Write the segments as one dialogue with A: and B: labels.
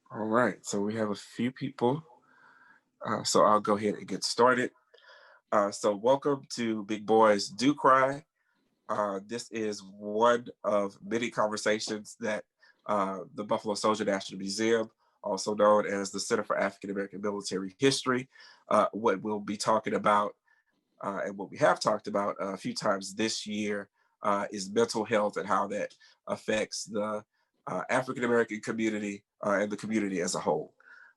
A: All right, so we have a few people, so I'll go ahead and get started. So welcome to Big Boys Do Cry. This is one of many conversations that the Buffalo Soldier National Museum, also known as the Center for African American Military History, what we'll be talking about and what we have talked about a few times this year is mental health and how that affects the African American community and the community as a whole.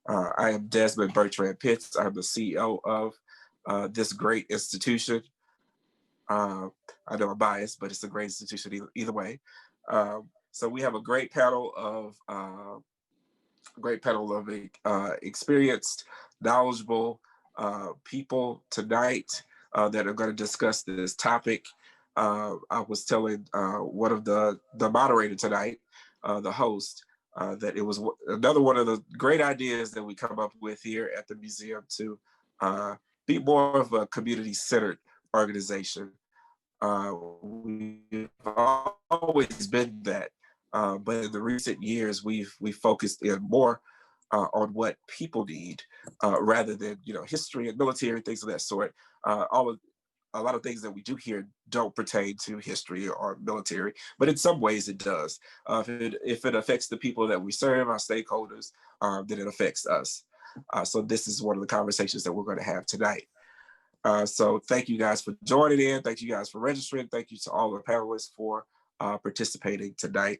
A: I am Desmond Bertrand Pitts. I'm the CEO of this great institution. Uh, I know I'm biased, but it's a great institution either way. So we have a great panel of experienced, knowledgeable people tonight that are going to discuss this topic. I was telling one of the moderator tonight, the host, that it was another one of the great ideas that we come up with here at the museum to be more of a community-centered organization. We've always been that, but in the recent years, we've focused in more on what people need rather than history and military things of that sort. All of a lot of things that we do here don't pertain to history or military, but in some ways it does. If it affects the people that we serve, our stakeholders, then it affects us. So this is one of the conversations that we're going to have tonight. So thank you guys for joining in. Thank you guys for registering. Thank you to all the panelists for participating tonight.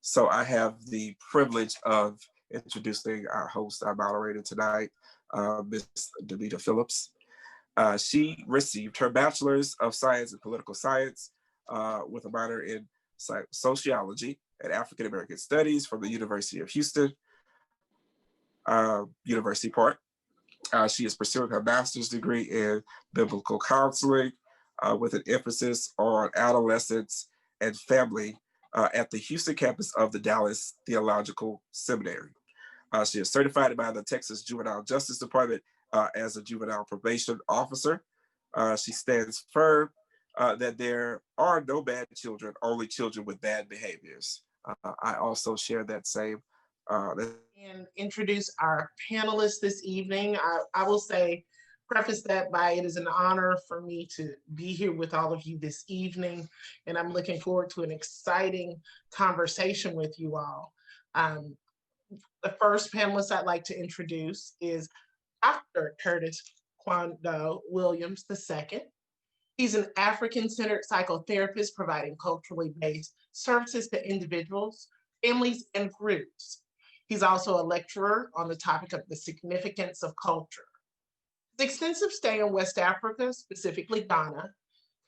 A: So I have the privilege of introducing our host, our moderator tonight, Ms. Danita Phillips. She received her Bachelor's of Science in Political Science with a minor in Sociology and African American Studies from the University of Houston, University Park. She is pursuing her master's degree in biblical counseling with an emphasis on adolescence and family at the Houston campus of the Dallas Theological Seminary. She is certified by the Texas Juvenile Justice Department as a juvenile probation officer. She stands firm that there are no bad children, only children with bad behaviors. I also share that same.
B: And introduce our panelists this evening. I will say, preface that by it is an honor for me to be here with all of you this evening, and I'm looking forward to an exciting conversation with you all. Um, the first panelist I'd like to introduce is Dr. Curtis Quando Williams II. He's an African-centered psychotherapist providing culturally based services to individuals, families, and groups. He's also a lecturer on the topic of the significance of culture. His extensive stay in West Africa, specifically Ghana,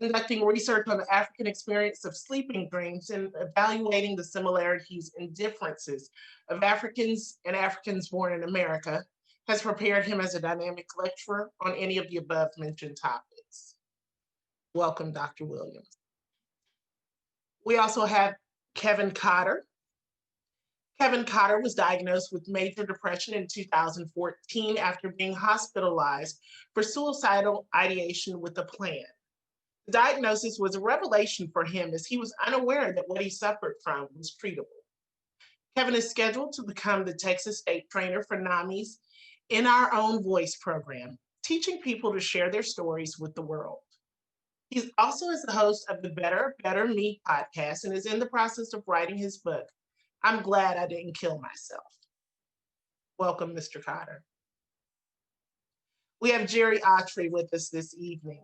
B: conducting research on the African experience of sleeping dreams and evaluating the similarities and differences of Africans and Africans born in America, has prepared him as a dynamic lecturer on any of the above mentioned topics. Welcome, Dr. Williams. We also have Kevin Cotter. Kevin Cotter was diagnosed with major depression in 2014 after being hospitalized for suicidal ideation with a plan. The diagnosis was a revelation for him as he was unaware that what he suffered from was treatable. Kevin is scheduled to become the Texas State Trainer for NAMI's In Our Own Voice program, teaching people to share their stories with the world. He also is the host of the Better Me podcast and is in the process of writing his book, I'm Glad I Didn't Kill Myself. Welcome, Mr. Cotter. We have Jerry Autry with us this evening.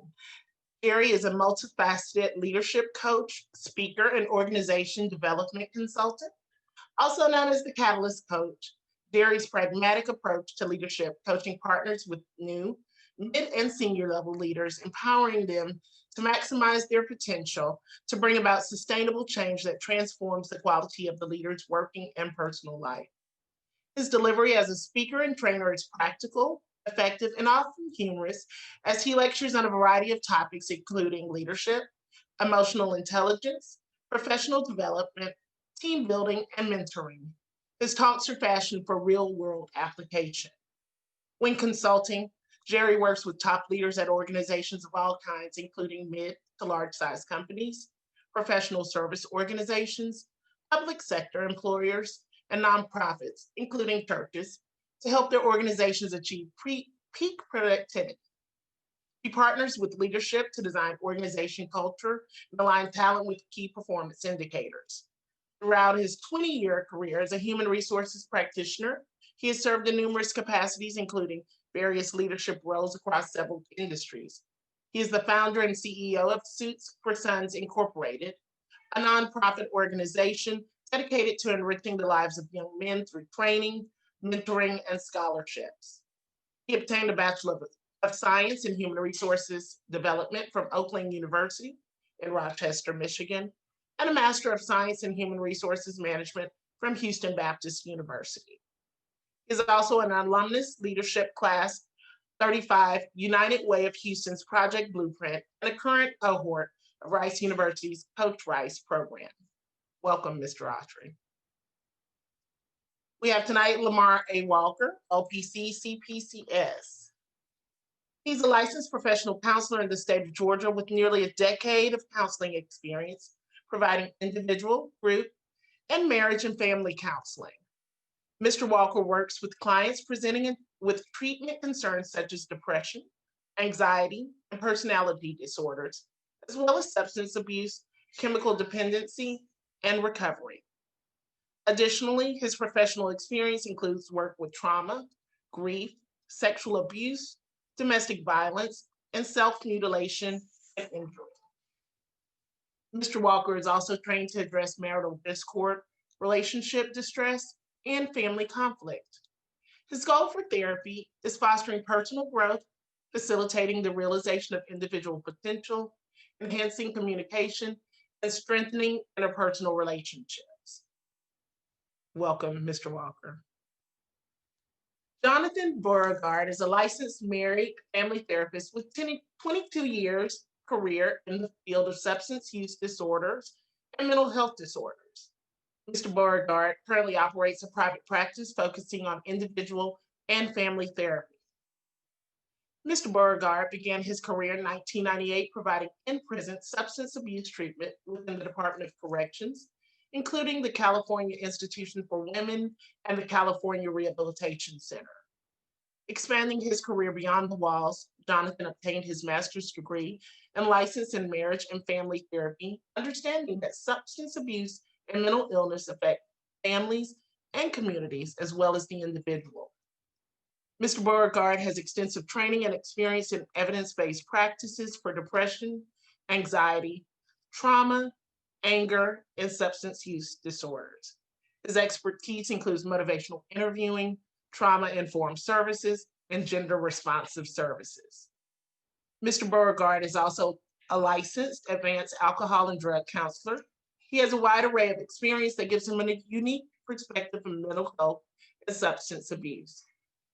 B: Jerry is a multifaceted leadership coach, speaker, and organization development consultant. Also known as the Catalyst Coach, Jerry's pragmatic approach to leadership, coaching partners with new, mid, and senior level leaders, empowering them to maximize their potential to bring about sustainable change that transforms the quality of the leader's working and personal life. His delivery as a speaker and trainer is practical, effective, and often humorous as he lectures on a variety of topics, including leadership, emotional intelligence, professional development, team building, and mentoring. His talks are fashioned for real-world application. When consulting, Jerry works with top leaders at organizations of all kinds, including mid to large-sized companies, professional service organizations, public sector employers, and nonprofits, including churches, to help their organizations achieve peak productivity. He partners with leadership to design organization culture and align talent with key performance indicators. Throughout his 20-year career as a human resources practitioner, he has served in numerous capacities, including various leadership roles across several industries. He is the founder and CEO of Suits for Sons Incorporated, a nonprofit organization dedicated to enriching the lives of young men through training, mentoring, and scholarships. He obtained a Bachelor of Science in Human Resources Development from Oakland University in Rochester, Michigan, and a Master of Science in Human Resources Management from Houston Baptist University. He is also an alumnus leadership class 35 United Way of Houston's Project Blueprint and a current cohort of Rice University's Coach Rice program. Welcome, Mr. Autry. We have tonight Lamar A. Walker, OPC CPCS. He's a licensed professional counselor in the state of Georgia with nearly a decade of counseling experience, providing individual, group, and marriage and family counseling. Mr. Walker works with clients presenting with treatment concerns such as depression, anxiety, and personality disorders, as well as substance abuse, chemical dependency, and recovery. Additionally, his professional experience includes work with trauma, grief, sexual abuse, domestic violence, and self-mutilation and injury. Mr. Walker is also trained to address marital discord, relationship distress, and family conflict. His goal for therapy is fostering personal growth, facilitating the realization of individual potential, enhancing communication, and strengthening interpersonal relationships. Welcome, Mr. Walker. Jonathan Beauregard is a licensed married family therapist with 22 years career in the field of substance use disorders and mental health disorders. Mr. Beauregard currently operates a private practice focusing on individual and family therapy. Mr. Beauregard began his career in 1998 providing in-prison substance abuse treatment within the Department of Corrections, including the California Institution for Women and the California Rehabilitation Center. Expanding his career beyond the walls, Jonathan obtained his master's degree and license in marriage and family therapy, understanding that substance abuse and mental illness affect families and communities as well as the individual. Mr. Beauregard has extensive training and experience in evidence-based practices for depression, anxiety, trauma, anger, and substance use disorders. His expertise includes motivational interviewing, trauma-informed services, and gender-responsive services. Mr. Beauregard is also a licensed advanced alcohol and drug counselor. He has a wide array of experience that gives him a unique perspective on mental health and substance abuse.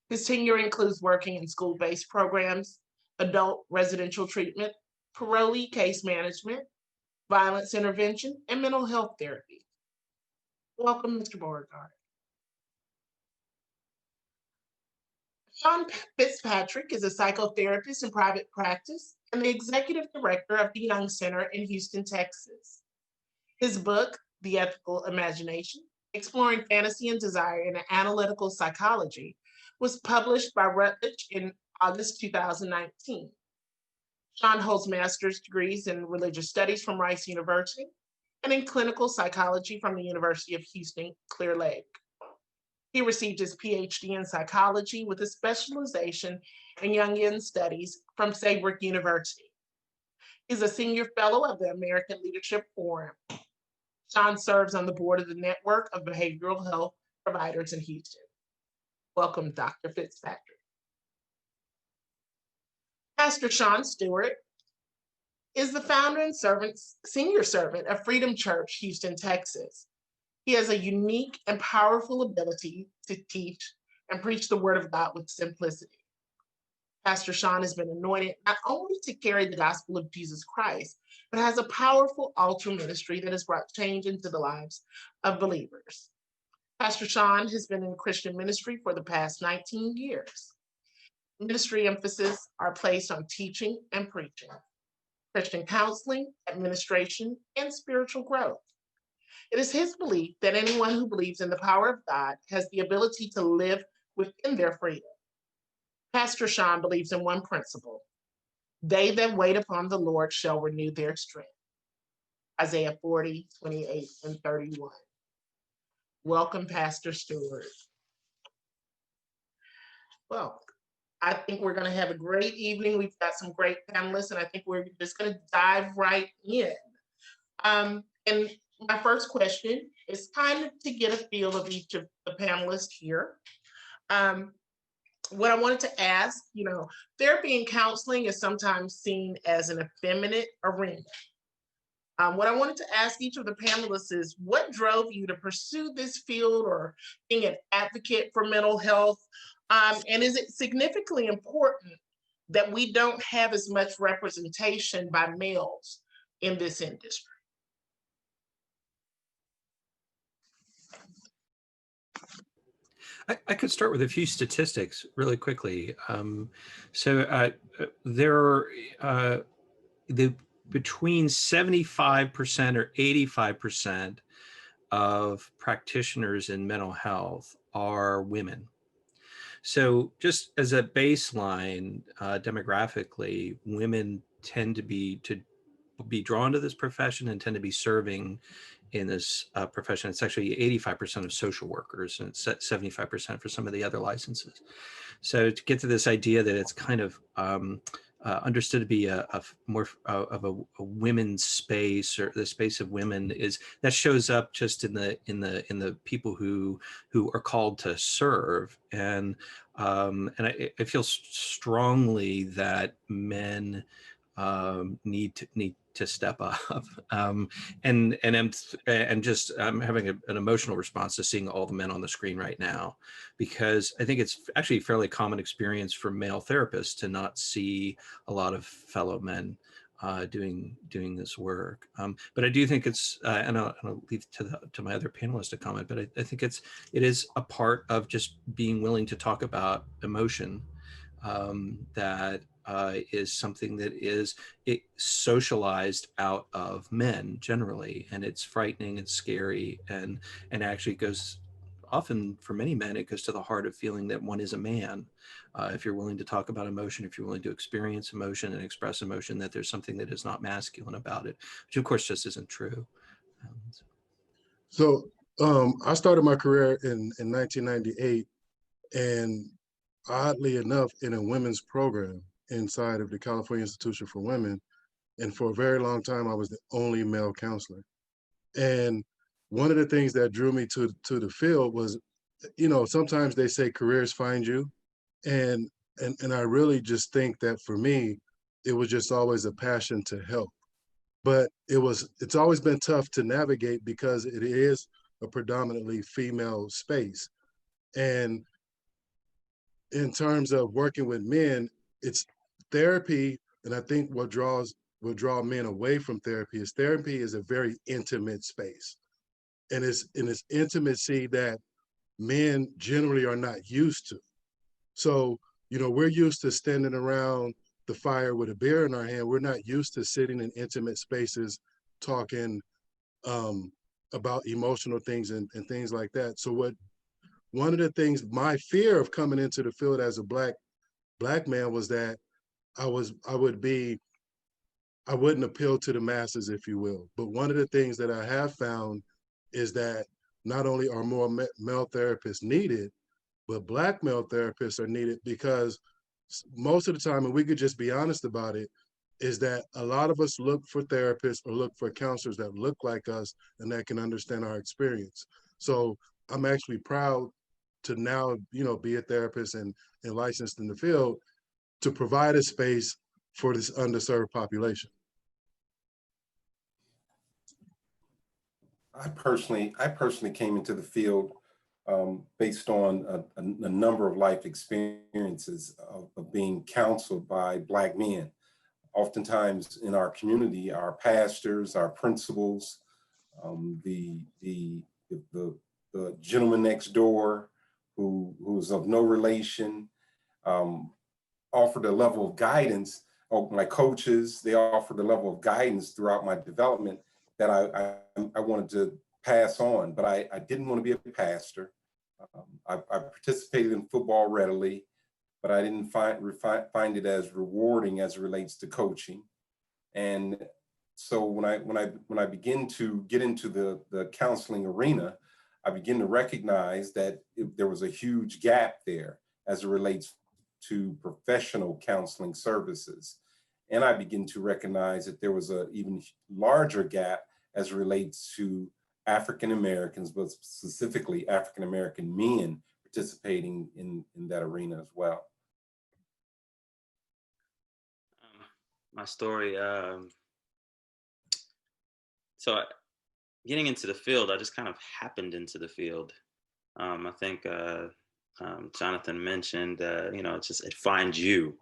B: His tenure includes working in school-based programs, adult residential treatment, parolee case management, violence intervention, and mental health therapy. Welcome, Mr. Beauregard. Sean Fitzpatrick is a psychotherapist in private practice and the executive director of the Young Center in Houston, Texas. His book, The Ethical Imagination, Exploring Fantasy and Desire in Analytical Psychology, was published by Routledge in August 2019. Sean holds master's degrees in religious studies from Rice University and in clinical psychology from the University of Houston, Clear Lake. He received his PhD in psychology with a specialization in Jungian studies from Saybrook University. He's a senior fellow of the American Leadership Forum. Sean serves on the board of the Network of Behavioral Health Providers in Houston. Welcome, Dr. Fitzpatrick. Pastor Sean Stewart is the founder and senior servant of Freedom Church, Houston, Texas. He has a unique and powerful ability to teach and preach the word of God with simplicity. Pastor Sean has been anointed not only to carry the gospel of Jesus Christ, but has a powerful altar ministry that has brought change into the lives of believers. Pastor Sean has been in Christian ministry for the past 19 years. Ministry emphasis are placed on teaching and preaching, Christian counseling, administration, and spiritual growth. It is his belief that anyone who believes in the power of God has the ability to live within their freedom. Pastor Sean believes in one principle: they that wait upon the Lord shall renew their strength. Isaiah 40:28-31. Welcome, Pastor Stewart. Well, I think we're going to have a great evening. We've got some great panelists, and I think we're just going to dive right in. And my first question is kind of to get a feel of each of the panelists here. What I wanted to ask, therapy and counseling is sometimes seen as an effeminate arena. What I wanted to ask each of the panelists is, what drove you to pursue this field or being an advocate for mental health? And is it significantly important that we don't have as much representation by males in this industry?
C: I could start with a few statistics really quickly. There are between 75% or 85% of practitioners in mental health are women. So just as a baseline, demographically, women tend to be drawn to this profession and tend to be serving in this profession. It's actually 85% of social workers and 75% for some of the other licenses. So to get to this idea that it's kind of understood to be a more of a women's space, or the space of women, is that shows up just in the people who are called to serve. And I feel strongly that men need to step up. And I'm having an emotional response to seeing all the men on the screen right now, because I think it's actually a fairly common experience for male therapists to not see a lot of fellow men doing this work. But I do think it's, and I'll leave to my other panelists to comment, but I think it is a part of just being willing to talk about emotion, that is something that is socialized out of men generally, and it's frightening and scary, and actually goes, often for many men, it goes to the heart of feeling that one is a man. If you're willing to talk about emotion, if you're willing to experience emotion and express emotion, that there's something that is not masculine about it, which of course just isn't true.
D: I started my career in 1998, and oddly enough, in a women's program inside of the California Institution for Women. And for a very long time, I was the only male counselor. And one of the things that drew me to the field was, sometimes they say careers find you. And I really just think that for me, it was just always a passion to help. But it's always been tough to navigate because it is a predominantly female space. And in terms of working with men, it's therapy. And I think what draw men away from therapy is a very intimate space. And it's in this intimacy that men generally are not used to. So, we're used to standing around the fire with a beer in our hand. We're not used to sitting in intimate spaces talking about emotional things and things like that. So one of the things, my fear of coming into the field as a black man, was that I wouldn't appeal to the masses, if you will. But one of the things that I have found is that not only are more male therapists needed, but Black male therapists are needed, because most of the time, and we could just be honest about it, is that a lot of us look for therapists or look for counselors that look like us and that can understand our experience. So I'm actually proud to now, be a therapist and licensed in the field to provide a space for this underserved population.
E: I personally came into the field based on a number of life experiences of being counseled by Black men. Oftentimes in our community, our pastors, our principals, the gentleman next door who's of no relation, offered a level of guidance. Or my coaches, they offered a level of guidance throughout my development that I wanted to pass on, but I didn't want to be a pastor. I participated in football readily, but I didn't find it as rewarding as it relates to coaching. And so when I begin to get into the counseling arena, I begin to recognize that there was a huge gap there as it relates to professional counseling services. And I begin to recognize that there was an even larger gap as it relates to African Americans, but specifically African American men participating in that arena as well.
F: My story, getting into the field, I just kind of happened into the field. I think Jonathan mentioned, it finds you.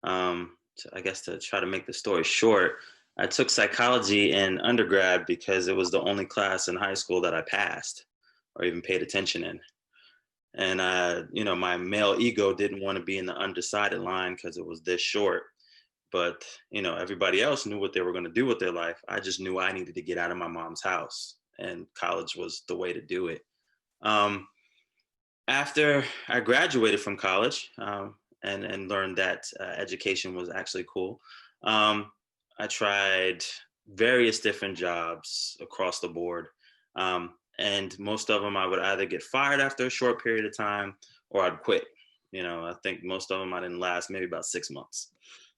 F: I guess to try to make the story short, I took psychology in undergrad because it was the only class in high school that I passed or even paid attention in. And, my male ego didn't want to be in the undecided line because it was this short. But, everybody else knew what they were going to do with their life. I just knew I needed to get out of my mom's house, and college was the way to do it. After I graduated from college and learned that education was actually cool, I tried various different jobs across the board. And most of them I would either get fired after a short period of time or I'd quit. I think most of them I didn't last maybe about 6 months.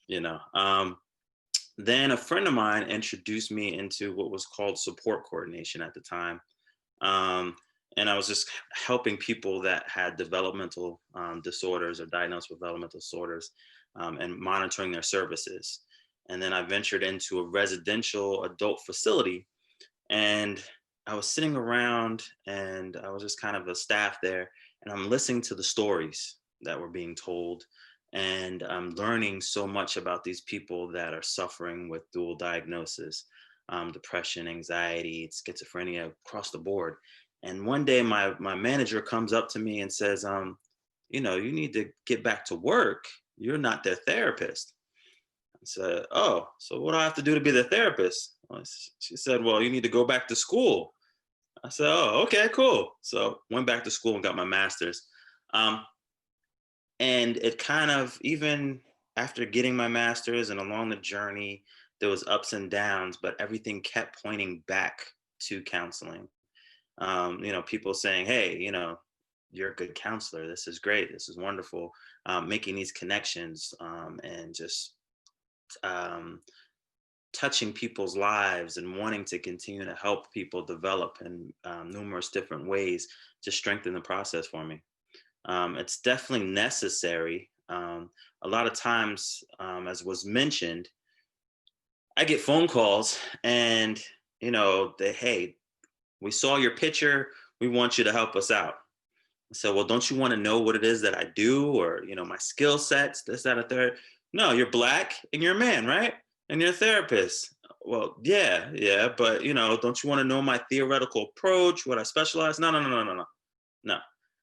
F: Then a friend of mine introduced me into what was called support coordination at the time. And I was just helping people that had developmental disorders or diagnosed with developmental disorders and monitoring their services. And then I ventured into a residential adult facility, and I was sitting around and I was just kind of a staff there, and I'm listening to the stories that were being told. And I'm learning so much about these people that are suffering with dual diagnosis, depression, anxiety, schizophrenia across the board. And one day my manager comes up to me and says, you need to get back to work. You're not their therapist. I said, oh, so what do I have to do to be their therapist? Well, she said, well, you need to go back to school. I said, oh, okay, cool. So went back to school and got my master's. And it kind of, even after getting my master's and along the journey, there was ups and downs, but everything kept pointing back to counseling. People saying, hey, you're a good counselor. This is great. This is wonderful. Making these connections and just touching people's lives and wanting to continue to help people develop in numerous different ways to strengthen the process for me. It's definitely necessary. A lot of times, as was mentioned, I get phone calls and, hey, we saw your picture. We want you to help us out. So, well, don't you want to know what it is that I do, or, my skill sets, this, that, or third? No, you're Black and you're a man, right? And you're a therapist. Well, yeah, but, don't you want to know my theoretical approach, what I specialize? No.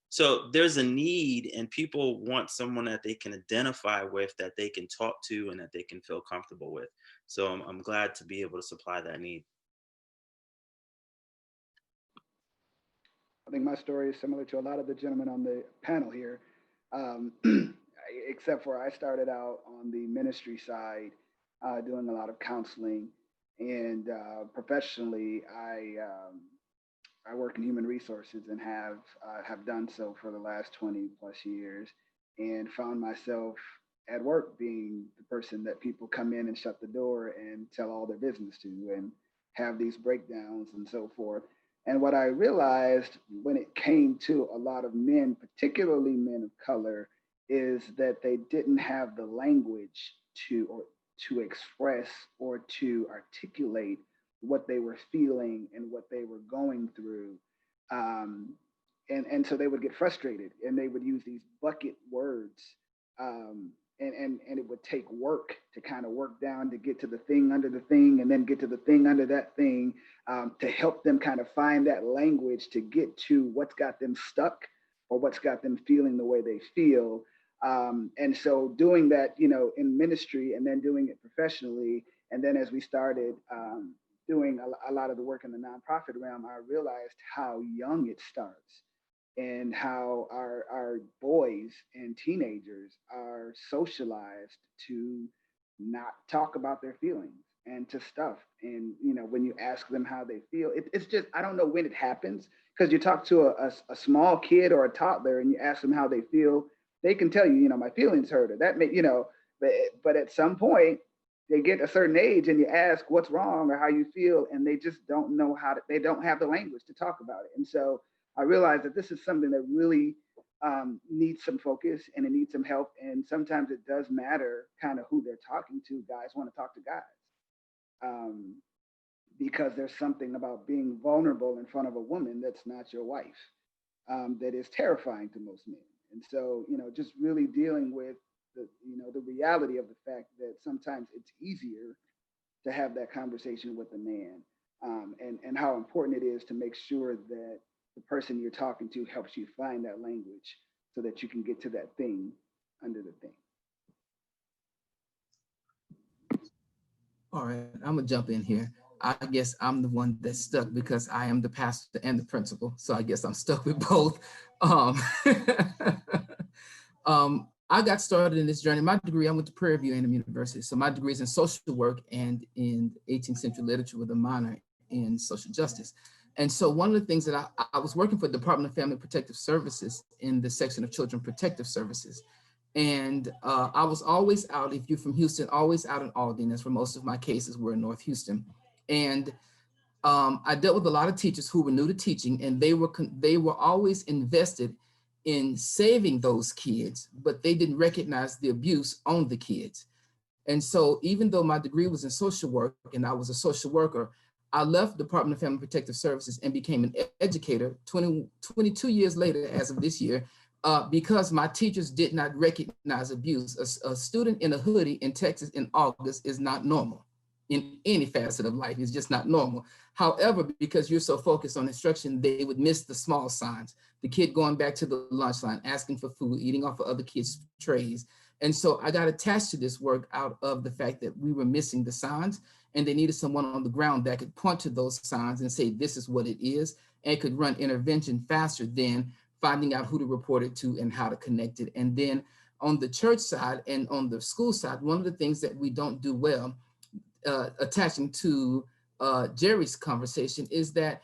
F: So there's a need, and people want someone that they can identify with, that they can talk to, and that they can feel comfortable with. So I'm glad to be able to supply that need.
G: I think my story is similar to a lot of the gentlemen on the panel here, except for I started out on the ministry side, doing a lot of counseling, and professionally, I work in human resources and have done so for the last 20 plus years, and found myself at work being the person that people come in and shut the door and tell all their business to, and have these breakdowns and so forth. And what I realized when it came to a lot of men, particularly men of color, is that they didn't have the language to express or to articulate what they were feeling and what they were going through. And so they would get frustrated, and they would use these bucket words. And it would take work to kind of work down to get to the thing under the thing, and then get to the thing under that thing, to help them kind of find that language to get to what's got them stuck or what's got them feeling the way they feel. And so doing that, in ministry, and then doing it professionally. And then as we started doing a lot of the work in the nonprofit realm, I realized how young it starts and how our boys and teenagers are socialized to not talk about their feelings and to stuff. And, you know, when you ask them how they feel, it's just, I don't know when it happens, because you talk to a small kid or a toddler and you ask them how they feel, they can tell you, you know, my feelings hurt, or that may, you know, but at some point they get a certain age and you ask what's wrong or how you feel, and they just don't know how to, they don't have the language to talk about it. And so I realized that this is something that really needs some focus and it needs some help. And sometimes it does matter kind of who they're talking to. Guys want to talk to guys, um, because there's something about being vulnerable in front of a woman that's not your wife, that is terrifying to most men. And so, you know, just really dealing with the, you know, the reality of the fact that sometimes it's easier to have that conversation with a man, and how important it is to make sure that the person you're talking to helps you find that language so that you can get to that thing under the thing.
H: All right, I'm gonna jump in here. I guess I'm the one that's stuck because I am the pastor and the principal. So I guess I'm stuck with both. Um, I got started in this journey. My degree, I went to Prairie View A&M University. So my degree is in social work and in 18th century literature with a minor in social justice. And so one of the things that I was working for the Department of Family Protective Services in the section of Children Protective Services. And I was always out, if you're from Houston, always out in Aldine. That's where most of my cases were in North Houston. And I dealt with a lot of teachers who were new to teaching, and they were always invested in saving those kids, but they didn't recognize the abuse on the kids. And so even though my degree was in social work and I was a social worker, I left Department of Family Protective Services and became an educator 22 years later, as of this year, because my teachers did not recognize abuse. A student in a hoodie in Texas in August is not normal in any facet of life. It's just not normal. However, because you're so focused on instruction, they would miss the small signs. The kid going back to the lunch line, asking for food, eating off of other kids' trays. And so I got attached to this work out of the fact that we were missing the signs, and they needed someone on the ground that could point to those signs and say, this is what it is, and could run intervention faster than finding out who to report it to and how to connect it. And then on the church side and on the school side, one of the things that we don't do well, attaching to Jerry's conversation, is that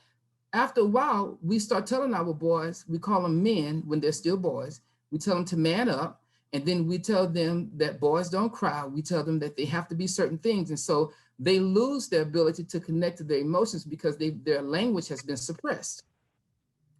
H: after a while, we start telling our boys, we call them men when they're still boys, we tell them to man up, and then we tell them that boys don't cry. We tell them that they have to be certain things. And so they lose their ability to connect to their emotions because their language has been suppressed.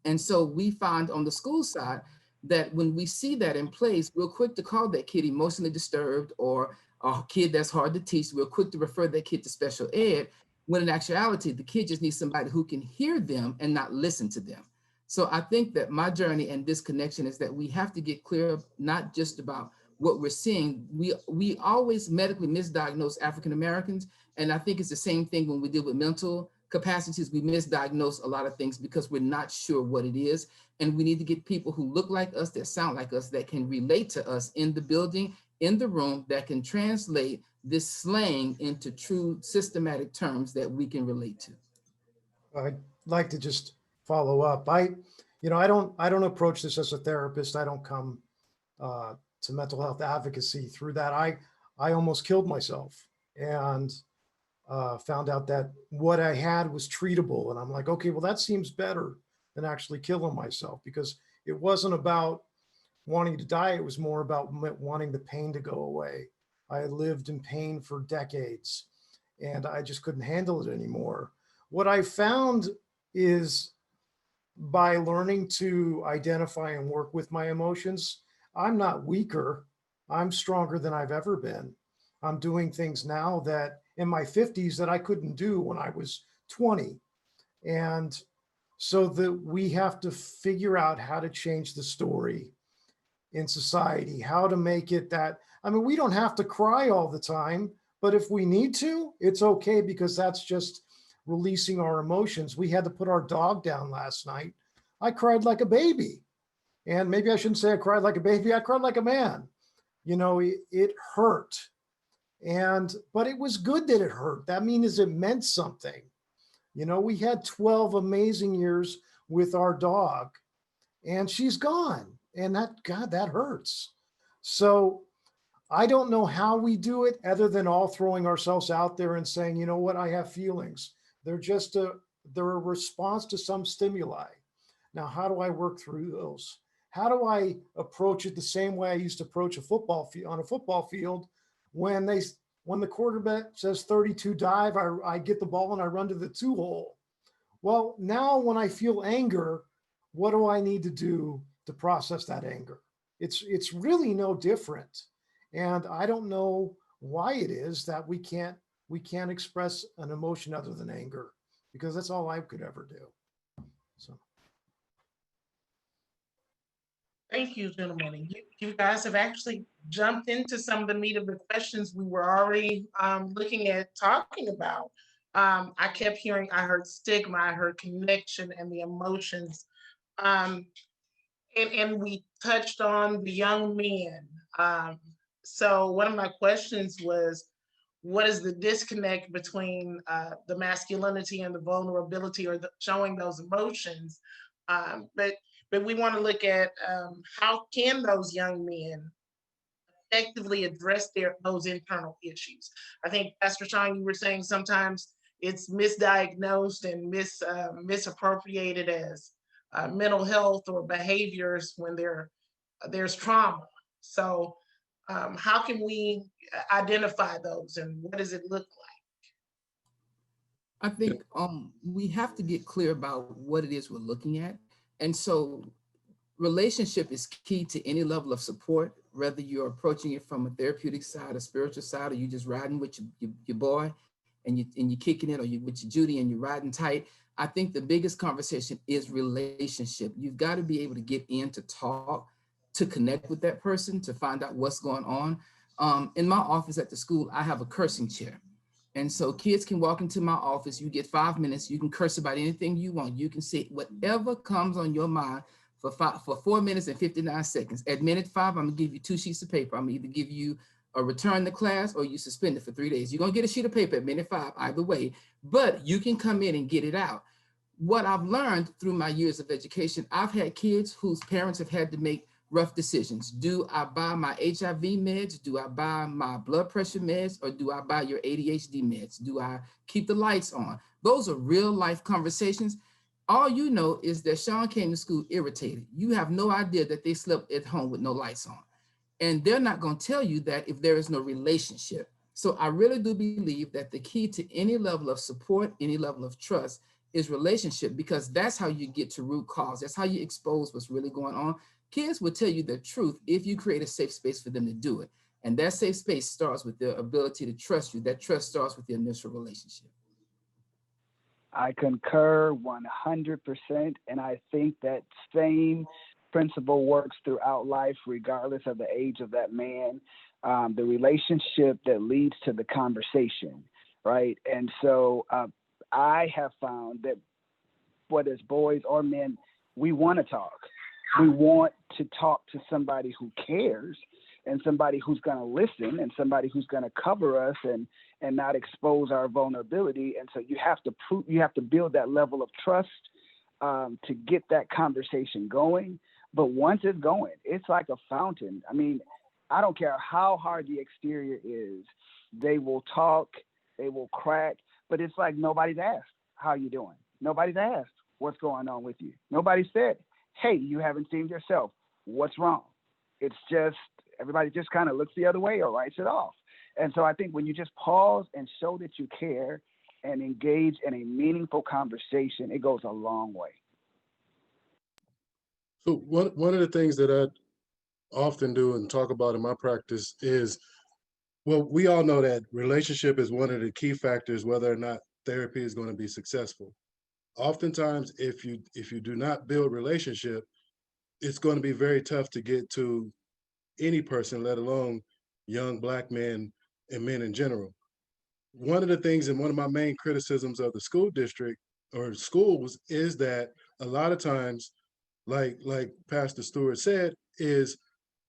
H: And so we find on the school side that when we see that in place, we're quick to call that kid emotionally disturbed or a kid that's hard to teach. We're quick to refer that kid to special ed, when in actuality, the kid just needs somebody who can hear them and not listen to them. So I think that my journey and this connection is that we have to get clear, not just about what we're seeing. We always medically misdiagnose African Americans. And I think it's the same thing when we deal with mental capacities. We misdiagnose a lot of things because we're not sure what it is. And we need to get people who look like us, that sound like us, that can relate to us in the building, in the room, that can translate this slang into true systematic terms that we can relate to.
I: I'd like to just follow up. I don't approach this as a therapist. I don't come to mental health advocacy through that. I almost killed myself and found out that what I had was treatable. And I'm like, okay, well, that seems better than actually killing myself, because it wasn't about wanting to die. It was more about wanting the pain to go away. I had lived in pain for decades and I just couldn't handle it anymore. What I found is, by learning to identify and work with my emotions, I'm not weaker. I'm stronger than I've ever been. I'm doing things now that in my 50s that I couldn't do when I was 20. And so that we have to figure out how to change the story in society, how to make it that, I mean, we don't have to cry all the time, but if we need to, it's okay, because that's just releasing our emotions. We had to put our dog down last night. I cried like a baby. And maybe I shouldn't say I cried like a baby. I cried like a man. You know, it hurt. But it was good that it hurt. That means it meant something. You know, we had 12 amazing years with our dog, and she's gone. And God, that hurts. So I don't know how we do it other than all throwing ourselves out there and saying, you know what, I have feelings. They're a response to some stimuli. Now, how do I work through those? How do I approach it the same way I used to approach a football field on a football field when the quarterback says 32 dive, I get the ball and I run to the 2-hole. Well, now when I feel anger, what do I need to do to process that anger? It's really no different. And I don't know why it is that we can't express an emotion other than anger, because that's all I could ever do. So
B: Thank you, gentlemen. And you guys have actually jumped into some of the meat of the questions we were already looking at talking about. I kept hearing, I heard stigma, I heard connection and the emotions. Um, and we touched on the young men. So one of my questions was, what is the disconnect between the masculinity and the vulnerability, or showing those emotions? But we want to look at how can those young men effectively address those internal issues. I think, Pastor Sean, you were saying sometimes it's misdiagnosed and misappropriated as mental health or behaviors when there's trauma. So how can we identify those, and what does it look like?
H: I think we have to get clear about what it is we're looking at. And so relationship is key to any level of support, whether you're approaching it from a therapeutic side, a spiritual side, or you just riding with your boy and you're kicking it, or you with your Judy and you're riding tight. I think the biggest conversation is relationship. You've got to be able to get in to talk, to connect with that person, to find out what's going on. In my office at the school, I have a cursing chair. And so kids can walk into my office, you get 5 minutes, you can curse about anything you want. You can say whatever comes on your mind for 4 minutes and 59 seconds. At minute 5, I'm gonna give you 2 sheets of paper. I'm gonna either give you a return to class or you suspended for 3 days. You're gonna get a sheet of paper at minute 5, either way, but you can come in and get it out. What I've learned through my years of education, I've had kids whose parents have had to make rough decisions. Do I buy my HIV meds? Do I buy my blood pressure meds? Or do I buy your ADHD meds? Do I keep the lights on? Those are real life conversations. All you know is that Sean came to school irritated. You have no idea that they slept at home with no lights on. And they're not going to tell you that if there is no relationship. So I really do believe that the key to any level of support, any level of trust is relationship, because that's how you get to root cause. That's how you expose what's really going on. Kids will tell you the truth if you create a safe space for them to do it. And that safe space starts with their ability to trust you. That trust starts with the initial relationship.
G: I concur 100%. And I think that same principle works throughout life, regardless of the age of that man. The relationship that leads to the conversation, right? And so I have found that whether it's boys or men, we want to talk. We want to talk to somebody who cares, and somebody who's going to listen, and somebody who's going to cover us and not expose our vulnerability. And so you have to build that level of trust to get that conversation going. But once it's going, it's like a fountain. I mean, I don't care how hard the exterior is, they will talk, they will crack, but it's like nobody's asked, how you doing? Nobody's asked, what's going on with you? Nobody said, hey, you haven't seen yourself. What's wrong? It's just, everybody just kind of looks the other way or writes it off. And so I think when you just pause and show that you care and engage in a meaningful conversation, it goes a long way.
D: So one of the things that I often do and talk about in my practice is, well, we all know that relationship is one of the key factors whether or not therapy is going to be successful. Oftentimes, if you do not build relationship, it's going to be very tough to get to any person, let alone young Black men and men in general. One of the things, and one of my main criticisms of the school district or schools, is that a lot of times, like Pastor Stewart said, is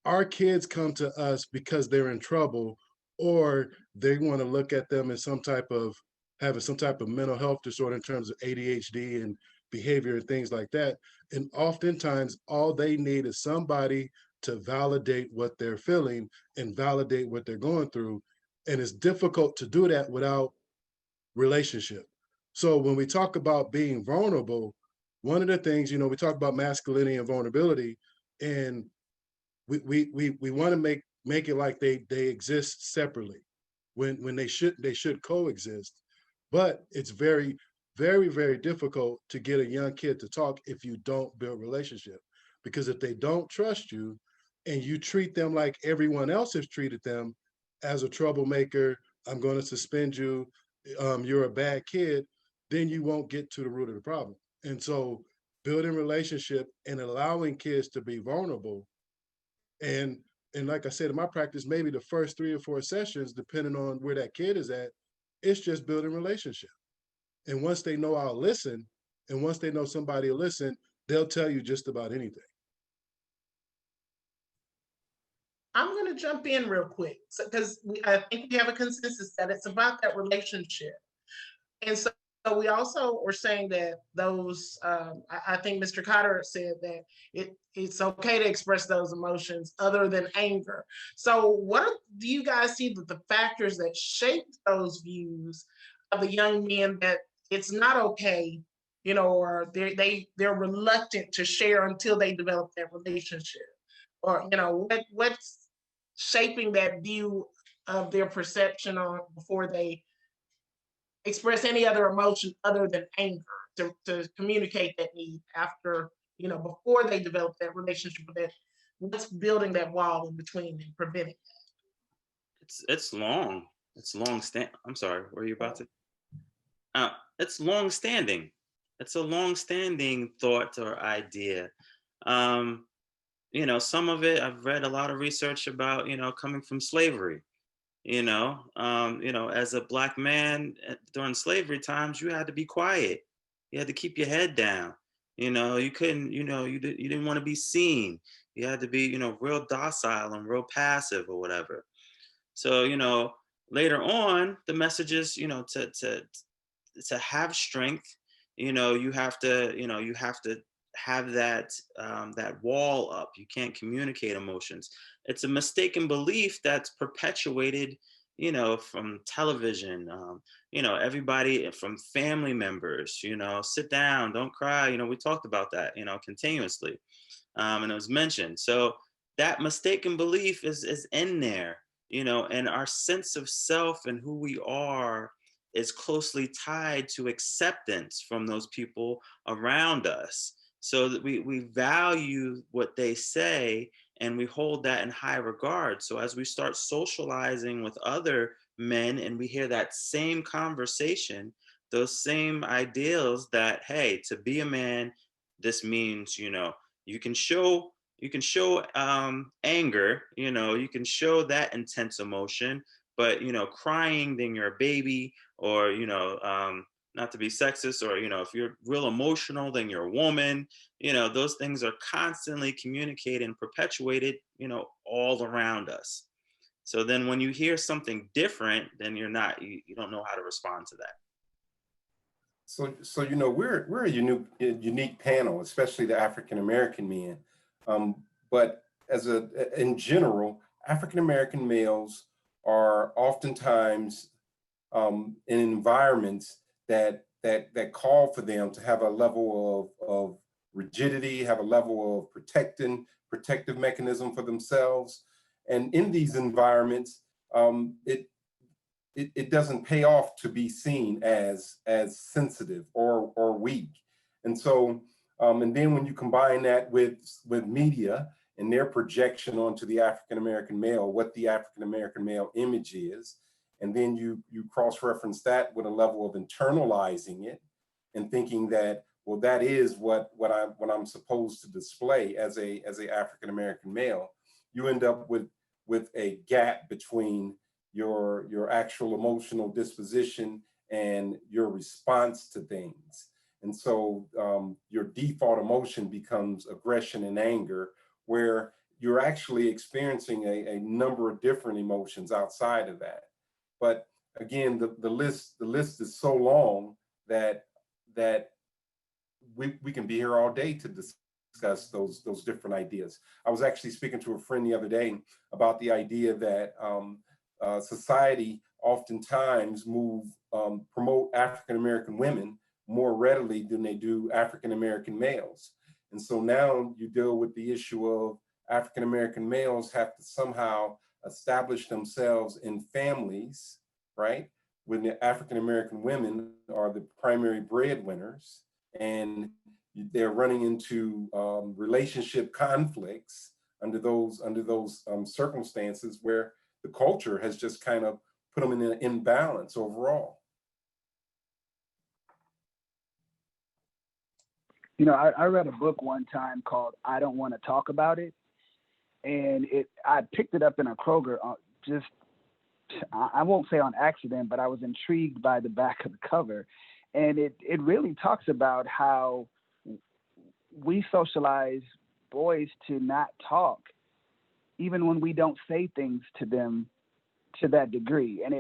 D: our kids come to us because they're in trouble, or they want to look at them as having some type of mental health disorder in terms of ADHD and behavior and things like that. And oftentimes all they need is somebody to validate what they're feeling and validate what they're going through. And it's difficult to do that without relationship. So when we talk about being vulnerable, one of the things, we talk about masculinity and vulnerability, and we want to make it like they exist separately when they should coexist. But it's very, very, very difficult to get a young kid to talk if you don't build relationship. Because if they don't trust you and you treat them like everyone else has treated them, as a troublemaker, I'm going to suspend you, you're a bad kid, then you won't get to the root of the problem. And so building relationship and allowing kids to be vulnerable, and like I said, in my practice, maybe the first 3 or 4 sessions, depending on where that kid is at, it's just building relationship. And once they know I'll listen, and once they know somebody will listen, they'll tell you just about anything.
B: I'm going to jump in real quick because I think we have a consensus that it's about that relationship. And so we also were saying that those, I think Mr. Cotter said that it's okay to express those emotions other than anger. So what do you guys see the factors that shape those views of the young men that it's not okay, or they're reluctant to share until they develop that relationship? Or, what's shaping that view of their perception on before they express any other emotion other than anger to communicate that need after, before they develop that relationship with that, what's building that wall in between and preventing that?
F: It's long. It's long I'm sorry, were you about to? It's long standing. It's a long standing thought or idea. Some of it I've read a lot of research about, coming from slavery. As a Black man during slavery times, you had to be quiet. You had to keep your head down. You couldn't, you didn't want to be seen. You had to be, real docile and real passive or whatever. So, later on, the message is, to have strength, you have to have that wall up. You can't communicate emotions. It's a mistaken belief that's perpetuated, from television, everybody from family members, sit down, don't cry. We talked about that, continuously. And it was mentioned. So that mistaken belief is in there, and our sense of self and who we are is closely tied to acceptance from those people around us. So that we value what they say and we hold that in high regard. So as we start socializing with other men and we hear that same conversation, those same ideals that, hey, to be a man, this means, you can show anger, you can show that intense emotion, but crying, then you're a baby, or not to be sexist, or if you're real emotional, then you're a woman. Those things are constantly communicated and perpetuated, all around us. So then when you hear something different, then you don't know how to respond to that.
E: So we're a unique panel, especially the African American men. But in general, African American males are oftentimes in environments that call for them to have a level of rigidity, have a level of protective mechanism for themselves. And in these environments, it doesn't pay off to be seen as sensitive or weak. And so, and then when you combine that with media and their projection onto the African American male, what the African American male image is, and then you cross-reference that with a level of internalizing it and thinking that, well, that is what I'm supposed to display as a African American male, you end up with a gap between your actual emotional disposition and your response to things. And so your default emotion becomes aggression and anger, where you're actually experiencing a number of different emotions outside of that. But again, the list is so long that we can be here all day to discuss those different ideas. I was actually speaking to a friend the other day about the idea that society oftentimes promote African American women more readily than they do African American males. And so now you deal with the issue of African American males have to somehow establish themselves in families, right? When the African American women are the primary breadwinners, and they're running into relationship conflicts under those circumstances where the culture has just kind of put them in an imbalance overall.
G: You know, I read a book one time called "I Don't Want to Talk About It," and I picked it up in a Kroger. I won't say on accident, but I was intrigued by the back of the cover, and it really talks about how we socialize boys to not talk, even when we don't say things to them to that degree. And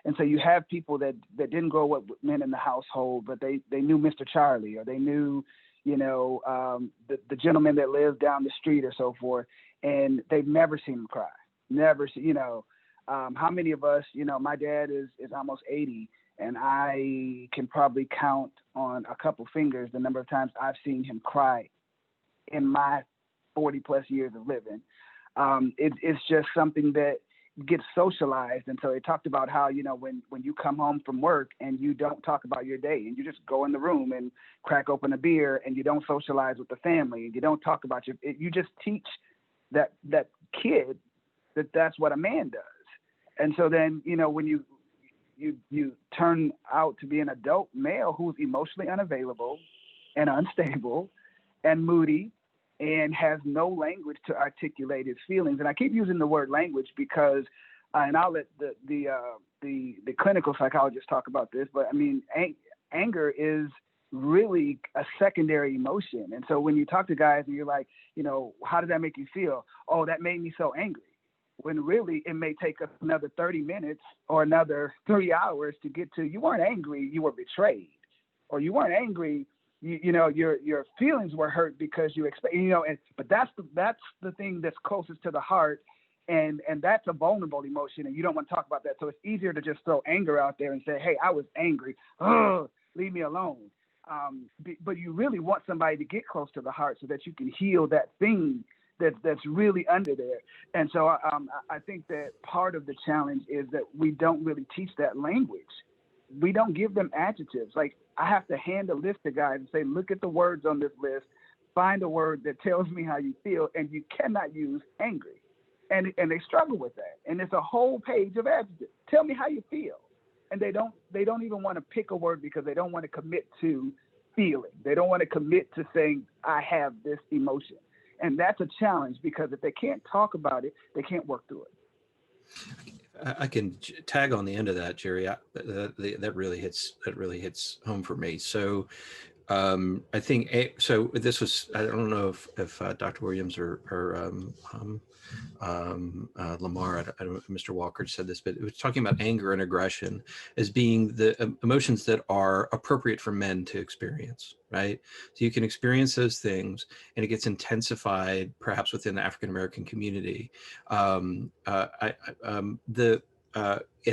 G: and so you have people that didn't grow up with men in the household, but they knew Mr. Charlie, or they knew, the gentleman that lives down the street or so forth, and they've never seen him cry. Never seen, how many of us, my dad is almost 80, and I can probably count on a couple fingers the number of times I've seen him cry in my 40 plus years of living. It's just something that gets socialized. And so they talked about how, when you come home from work and you don't talk about your day, and you just go in the room and crack open a beer, and you don't socialize with the family, and you don't talk about you just teach that kid that's what a man does. And so then, when you turn out to be an adult male who's emotionally unavailable and unstable and moody and has no language to articulate his feelings. And I keep using the word language because, and I'll let the clinical psychologists talk about this, but I mean, anger is really a secondary emotion. And so when you talk to guys and you're like, how did that make you feel? Oh, that made me so angry. When really it may take us another 30 minutes or another 3 hours to get to, you weren't angry, you were betrayed. Or you weren't angry, your feelings were hurt because you expect, but that's the thing that's closest to the heart, and that's a vulnerable emotion, and you don't want to talk about that. So it's easier to just throw anger out there and say, hey, I was angry, leave me alone. But you really want somebody to get close to the heart so that you can heal that thing that's really under there. And so I think that part of the challenge is that we don't really teach that language. We don't give them adjectives. Like, I have to hand a list to guys and say, look at the words on this list, find a word that tells me how you feel, and you cannot use angry. And they struggle with that. And it's a whole page of adjectives. Tell me how you feel. And they don't even want to pick a word because they don't want to commit to feeling. They don't want to commit to saying, I have this emotion. And that's a challenge, because if they can't talk about it, they can't work through it.
C: I can tag on the end of that, Jerry. That really hits home for me. So I think so. This was, I don't know if Dr. Williams or Lamar, I don't know if Mr. Walker said this, but it was talking about anger and aggression as being the emotions that are appropriate for men to experience, right? So you can experience those things, and it gets intensified perhaps within the African American community. And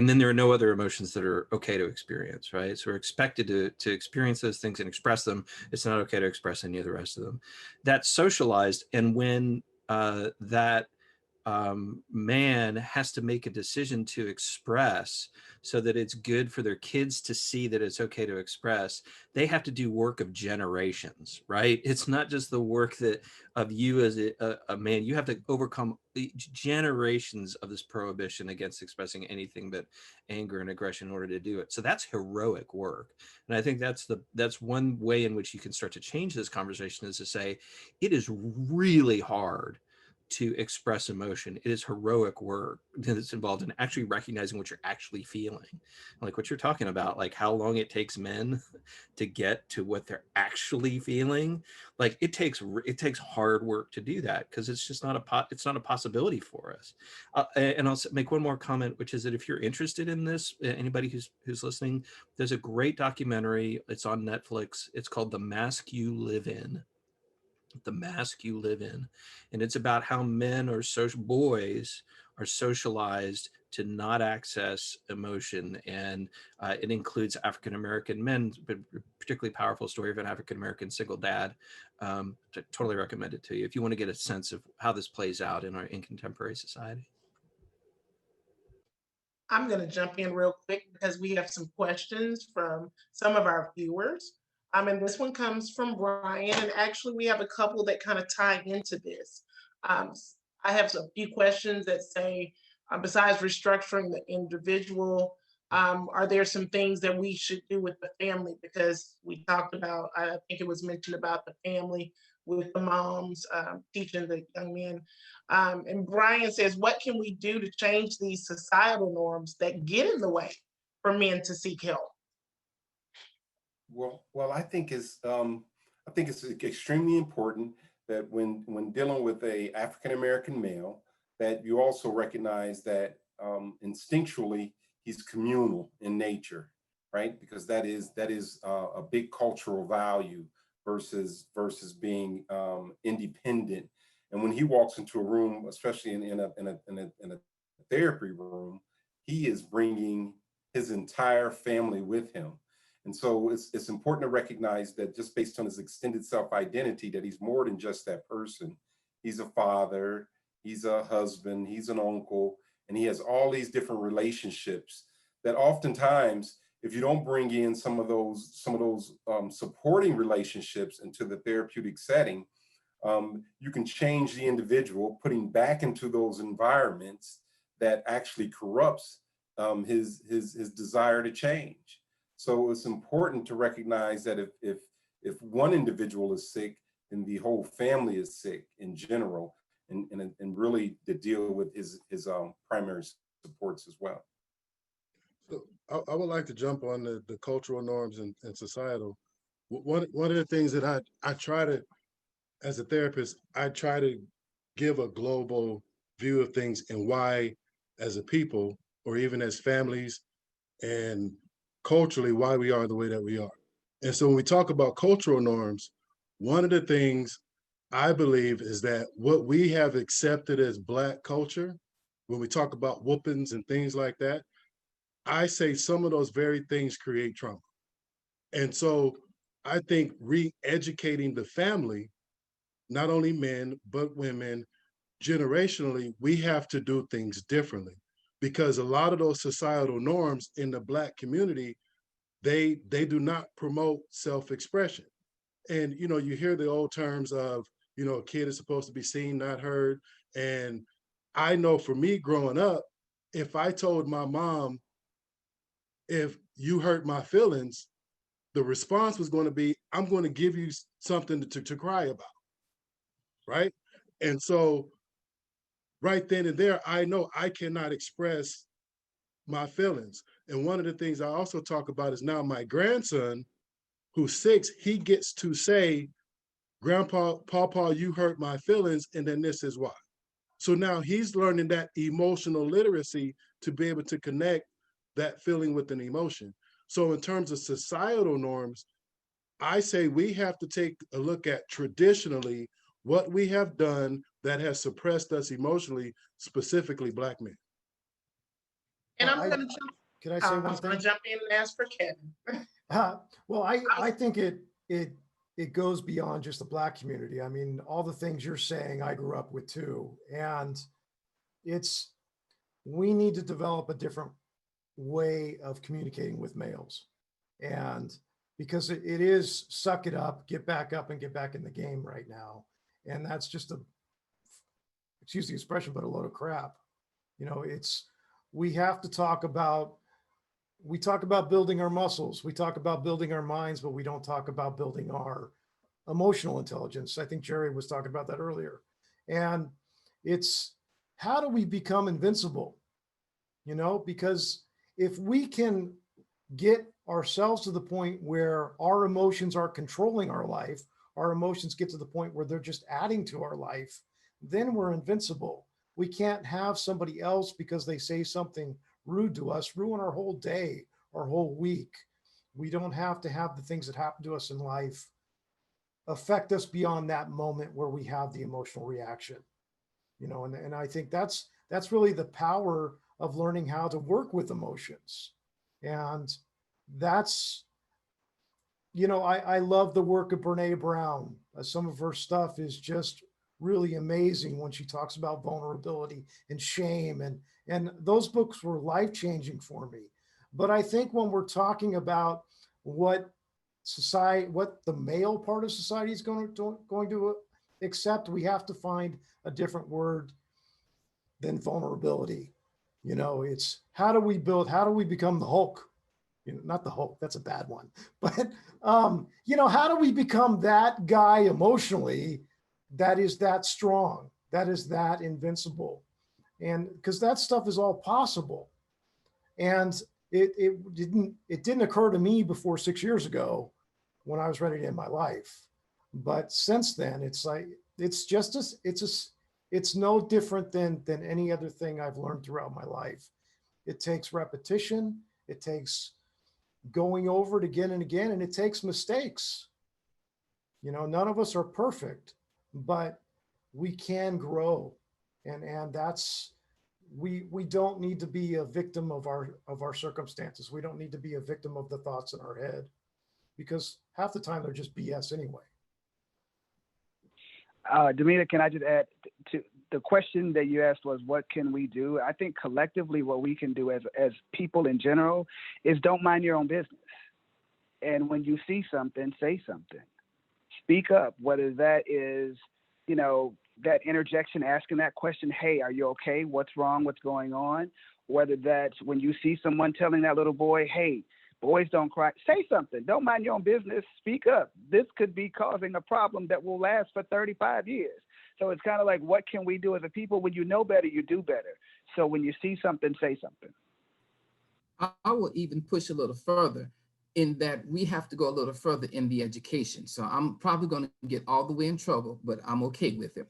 C: then there are no other emotions that are okay to experience, right? So we're expected to experience those things and express them. It's not okay to express any of the rest of them. That's socialized, and when that man has to make a decision to express so that it's good for their kids to see that it's okay to express, they have to do work of generations, right? It's not just the work that of you as a man. You have to overcome generations of this prohibition against expressing anything but anger and aggression in order to do it. So that's heroic work. And I think that's one way in which you can start to change this conversation, is to say it is really hard to express emotion. It is heroic work that's involved in actually recognizing what you're actually feeling, like what you're talking about, like how long it takes men to get to what they're actually feeling. Like it takes hard work to do that, because it's just not it's not a possibility for us. And I'll make one more comment, which is that if you're interested in this, anybody who's listening, there's a great documentary. It's on Netflix. It's called The Mask You Live In. The Mask You Live In. And it's about how men or boys are socialized to not access emotion. And it includes African-American men, but particularly powerful story of an African-American single dad. Totally recommend it to you if you want to get a sense of how this plays out in contemporary society.
B: I'm going to jump in real quick because we have some questions from some of our viewers. And this one comes from Brian, and actually we have a couple that kind of tie into this. I have a few questions that say, besides restructuring the individual, are there some things that we should do with the family? Because we talked about, I think it was mentioned about the family with the moms teaching the young men. And Brian says, what can we do to change these societal norms that get in the way for men to seek help?
E: Well, I think it's extremely important that when dealing with a African American male, that you also recognize that instinctually he's communal in nature, right? Because that is a big cultural value versus being independent. And when he walks into a room, especially in a therapy room, he is bringing his entire family with him. And so it's important to recognize that just based on his extended self-identity, that he's more than just that person. He's a father, he's a husband, he's an uncle, and he has all these different relationships that oftentimes, if you don't bring in some of those supporting relationships into the therapeutic setting, you can change the individual, putting back into those environments that actually corrupts his desire to change. So it's important to recognize that if one individual is sick, then the whole family is sick in general, and really to deal with his primary supports as well.
D: So I would like to jump on the cultural norms and societal. One of the things that I try to, as a therapist, I try to give a global view of things and why, as a people, or even as families and culturally, why we are the way that we are. And so when we talk about cultural norms, one of the things I believe is that what we have accepted as Black culture, when we talk about whoopings and things like that, I say some of those very things create trauma. And so I think re-educating the family, not only men, but women, generationally, we have to do things differently, because a lot of those societal norms in the Black community, they do not promote self-expression. And you hear the old terms of, a kid is supposed to be seen, not heard. And I know for me growing up, if I told my mom, if you hurt my feelings, the response was going to be, I'm going to give you something to cry about, right? And so right then and there, I know I cannot express my feelings. And one of the things I also talk about is now my grandson, who's 6, he gets to say, Grandpa, Pawpaw, you hurt my feelings, and then this is why. So now he's learning that emotional literacy to be able to connect that feeling with an emotion. So in terms of societal norms, I say we have to take a look at traditionally what we have done that has suppressed us emotionally, specifically Black men.
B: And
I: Well,
B: I'm going to jump.
I: Can I say
B: I
I: one
B: was going
I: thing?
B: to jump in and ask for Kevin.
I: Well, I think it goes beyond just the Black community. I mean, all the things you're saying, I grew up with too, and we need to develop a different way of communicating with males, and because it is suck it up, get back up, and get back in the game right now, and that's just excuse the expression, but a load of crap. We have to talk about. We talk about building our muscles. We talk about building our minds, but we don't talk about building our emotional intelligence. I think Jerry was talking about that earlier. And It's how do we become invincible? You know, because if we can get ourselves to the point where our emotions are controlling our life, our emotions get to the point where they're just adding to our life, then we're invincible. We can't have somebody else, because they say something rude to us, ruin our whole day, our whole week. We don't have to have the things that happen to us in life affect us beyond that moment where we have the emotional reaction. You know, and I think that's really the power of learning how to work with emotions. And that's, you know, I love the work of Brene Brown. Some of her stuff is just really amazing when she talks about vulnerability and shame, and those books were life-changing for me. But I think when we're talking about what society, what the male part of society is going to accept, we have to find a different word than vulnerability. You know, it's how do we build, how do we become the Hulk? You know, not the Hulk, that's a bad one. But you know, how do we become that guy emotionally that is that strong, that is that invincible? And because that stuff is all possible. And it didn't occur to me before 6 years ago when I was ready to end my life. But since then, it's like it's just as it's no different than any other thing I've learned throughout my life. It takes repetition, it takes going over it again and again, and it takes mistakes. You know, none of us are perfect, but we can grow. And that's, we don't need to be a victim of our circumstances. We don't need to be a victim of the thoughts in our head, because half the time they're just BS anyway.
G: Damita, can I just add to the question that you asked was, what can we do? I think collectively what we can do as people in general is don't mind your own business. And when you see something, say something. Speak up, whether that is, you know, that interjection, asking that question, hey, are you okay? What's wrong? What's going on? Whether that's when you see someone telling that little boy, hey, boys don't cry, say something. Don't mind your own business. Speak up. This could be causing a problem that will last for 35 years. So it's kind of like, what can we do as a people? When you know better, you do better. So when you see something, say something.
H: I will even push a little further in that we have to go a little further in the education. So I'm probably going to get all the way in trouble, but I'm okay with it.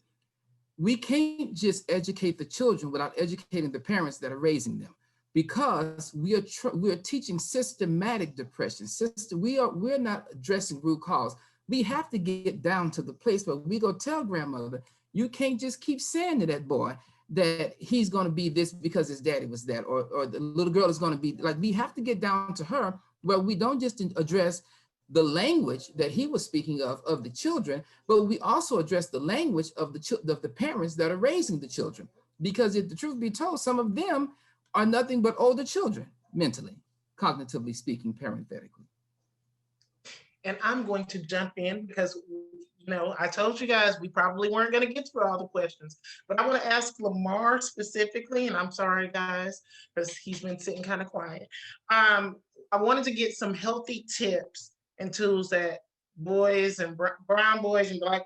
H: We can't just educate the children without educating the parents that are raising them, because we are teaching systematic depression. We're not addressing root cause. We have to get down to the place where we go tell grandmother, you can't just keep saying to that boy that he's going to be this because his daddy was that, or the little girl is going to be like. We have to get down to her where we don't just address the language that he was speaking of the children, but we also address the language of the parents that are raising the children. Because if the truth be told, some of them are nothing but older children, mentally, cognitively speaking, parenthetically.
B: And I'm going to jump in because, you know, I told you guys we probably weren't going to get through all the questions, but I want to ask Lamar specifically, and I'm sorry, guys, because he's been sitting kind of quiet. I wanted to get some healthy tips and tools that boys and brown boys and black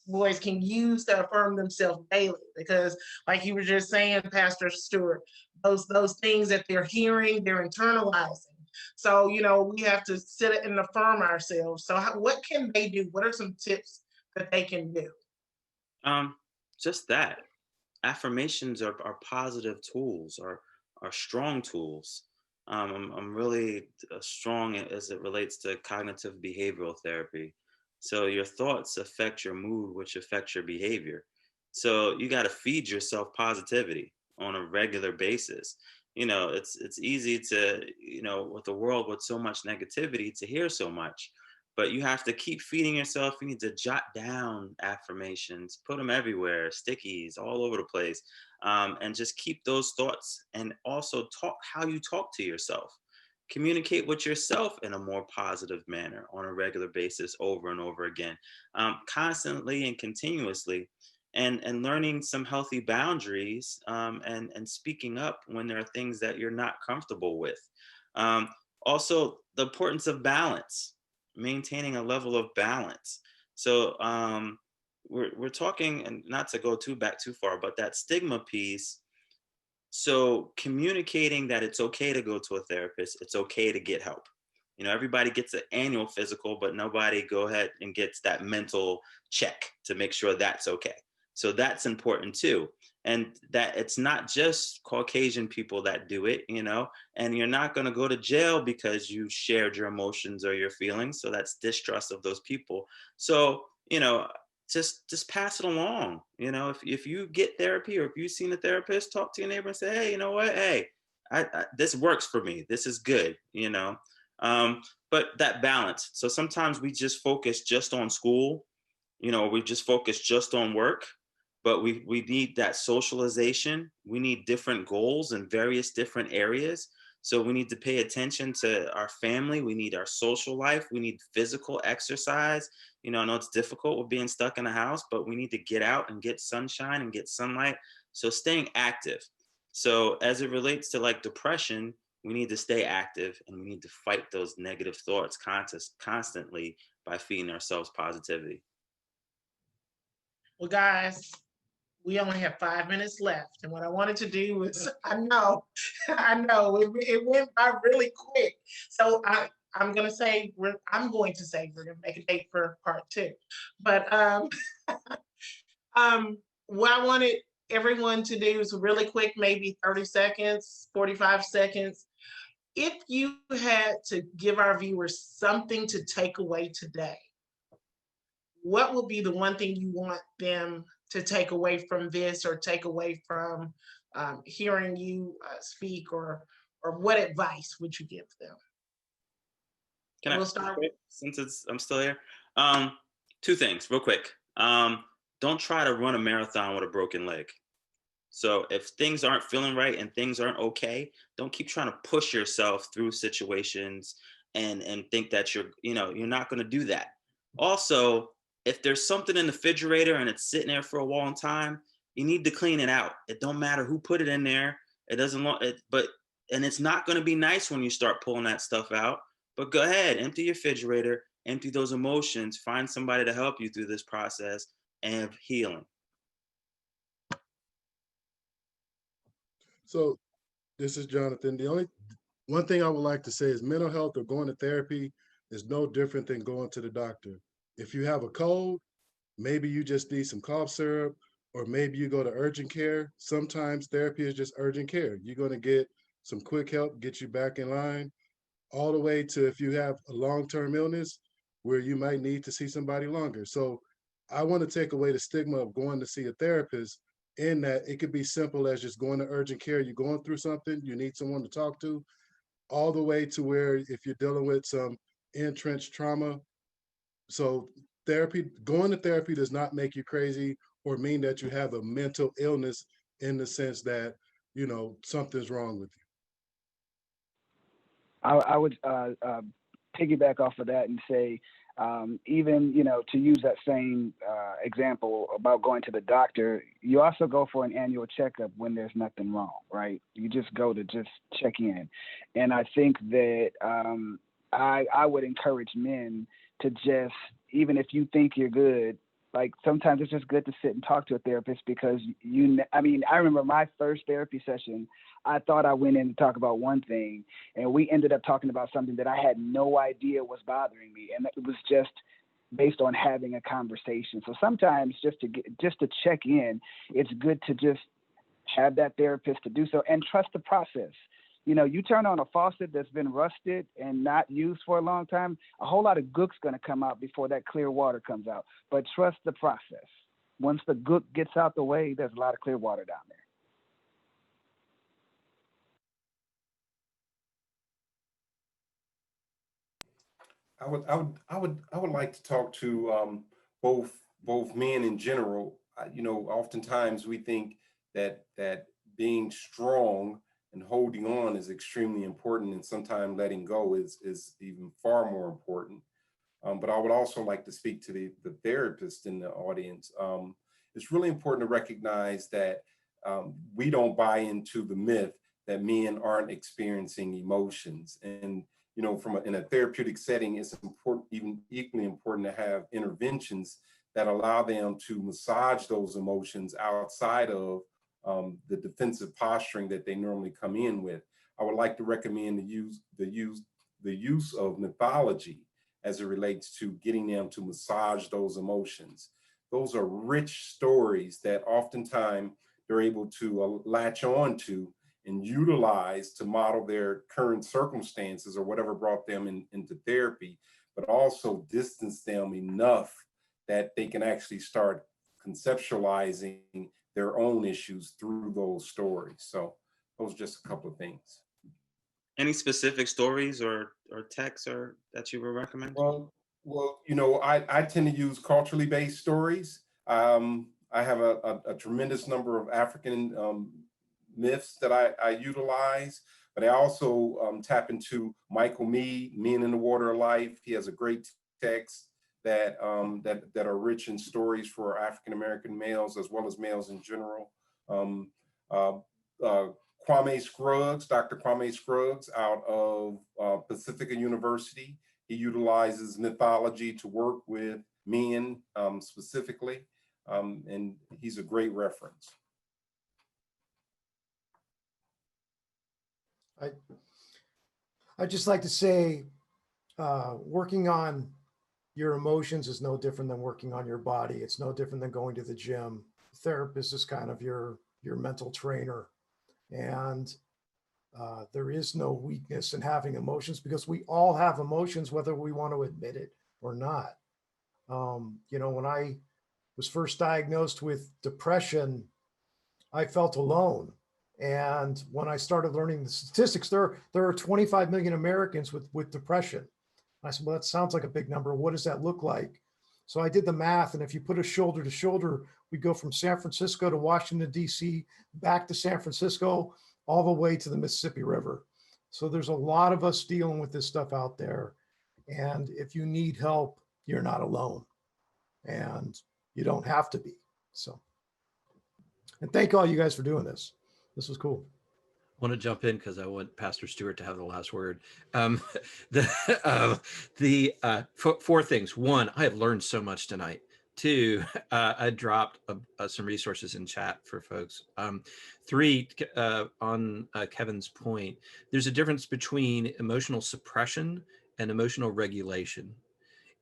B: boys can use to affirm themselves daily, because like you were just saying, Pastor Stewart, those things that they're hearing, they're internalizing. So, you know, we have to sit and affirm ourselves. So what can they do? What are some tips that they can do?
F: Just that. Affirmations are positive tools, are strong tools. I'm really strong as it relates to cognitive behavioral therapy. So your thoughts affect your mood, which affects your behavior. So you got to feed yourself positivity on a regular basis. You know, it's easy to, you know, with the world with so much negativity, to hear so much, but you have to keep feeding yourself. You need to jot down affirmations, put them everywhere, stickies all over the place, and just keep those thoughts. And also talk how you talk to yourself. Communicate with yourself in a more positive manner on a regular basis, over and over again, constantly and continuously. And learning some healthy boundaries, and speaking up when there are things that you're not comfortable with. Also, the importance of balance, maintaining a level of balance. So we're talking, and not to go back too far, but that stigma piece. So communicating that it's okay to go to a therapist, it's okay to get help. You know, everybody gets an annual physical, but nobody go ahead and gets that mental check to make sure that's okay. So that's important too. And that it's not just Caucasian people that do it, you know, and you're not going to go to jail because you shared your emotions or your feelings. So that's distrust of those people. So, you know, just pass it along. You know, if you get therapy, or if you've seen a therapist, talk to your neighbor and say, hey, you know what? Hey, this works for me. This is good, you know. But that balance. So sometimes we just focus just on school, you know, we just focus just on work, but we need that socialization. We need different goals in various different areas. So we need to pay attention to our family. We need our social life. We need physical exercise. You know, I know it's difficult with being stuck in a house, but we need to get out and get sunshine and get sunlight. So staying active. So as it relates to like depression, we need to stay active, and we need to fight those negative thoughts constantly by feeding ourselves positivity.
B: Well, guys, we only have 5 minutes left. And what I wanted to do was, I know, I know it went by really quick. So I'm going to say, we're going to make a date for part 2. But what I wanted everyone to do is really quick, maybe 30 seconds, 45 seconds. If you had to give our viewers something to take away today, what will be the one thing you want them to take away from this, or take away from hearing you speak, or what advice would you give them?
F: Can
B: We'll
F: I,
B: start.
F: since I'm still here? 2 things real quick. Don't try to run a marathon with a broken leg. So if things aren't feeling right and things aren't okay, don't keep trying to push yourself through situations and think that you're not going to do that. Also, if there's something in the refrigerator and it's sitting there for a long time, you need to clean it out. It don't matter who put it in there. It doesn't and it's not going to be nice when you start pulling that stuff out. But go ahead, empty your refrigerator, empty those emotions, find somebody to help you through this process and healing.
D: So this is Jonathan. The only one thing I would like to say is mental health or going to therapy is no different than going to the doctor. If you have a cold, maybe you just need some cough syrup, or maybe you go to urgent care. Sometimes therapy is just urgent care. You're going to get some quick help, get you back in line, all the way to if you have a long-term illness where you might need to see somebody longer. So I want to take away the stigma of going to see a therapist, in that it could be simple as just going to urgent care. You're going through something, you need someone to talk to, all the way to where if you're dealing with some entrenched trauma. So going to therapy does not make you crazy or mean that you have a mental illness, in the sense that, something's wrong with you.
G: I would piggyback off of that and say, even, to use that same example about going to the doctor, you also go for an annual checkup when there's nothing wrong, right? You just go to just check in. And I think that I would encourage men to just, even if you think you're good, like sometimes it's just good to sit and talk to a therapist, because I remember my first therapy session, I thought I went in to talk about one thing, and we ended up talking about something that I had no idea was bothering me. And it was just based on having a conversation. So sometimes just to check in, it's good to just have that therapist to do so, and trust the process. You turn on a faucet that's been rusted and not used for a long time, a whole lot of gook's going to come out before that clear water comes out. But trust the process. Once the gook gets out the way, there's a lot of clear water down there.
E: I would like to talk to both men in general. Oftentimes we think that being strong and holding on is extremely important, and sometimes letting go is even far more important. But I would also like to speak to the therapist in the audience. It's really important to recognize that we don't buy into the myth that men aren't experiencing emotions. And in a therapeutic setting, it's important, even equally important, to have interventions that allow them to massage those emotions outside of the defensive posturing that they normally come in with. I would like to recommend the use of mythology as it relates to getting them to massage those emotions. Those are rich stories that oftentimes they're able to latch on to and utilize to model their current circumstances or whatever brought them into therapy, but also distance them enough that they can actually start conceptualizing their own issues through those stories. So those are just a couple of things.
F: Any specific stories or texts or that you would recommend?
E: Well, you know, I tend to use culturally based stories. I have a tremendous number of African myths that I utilize, but I also tap into Michael Meade, Men in the Water of Life. He has a great text that are rich in stories for African American males as well as males in general. Kwame Scruggs, Dr. Kwame Scruggs out of Pacifica University. He utilizes mythology to work with men specifically, and he's a great reference.
I: I'd just like to say, working on your emotions is no different than working on your body. It's no different than going to the gym. Therapist is kind of your mental trainer. And there is no weakness in having emotions because we all have emotions, whether we want to admit it or not. You know, when I was first diagnosed with depression, I felt alone. And when I started learning the statistics, there are 25 million Americans with depression. I said, well, that sounds like a big number. What does that look like? So I did the math. And if you put us shoulder to shoulder, we go from San Francisco to Washington, D.C., back to San Francisco, all the way to the Mississippi River. So there's a lot of us dealing with this stuff out there. And if you need help, you're not alone. And you don't have to be. So, and thank all you guys for doing this. This was cool.
C: I want to jump in because I want Pastor Stewart to have the last word. Four things. One, I have learned so much tonight. Two, I dropped some resources in chat for folks. Three, on Kevin's point, there's a difference between emotional suppression and emotional regulation.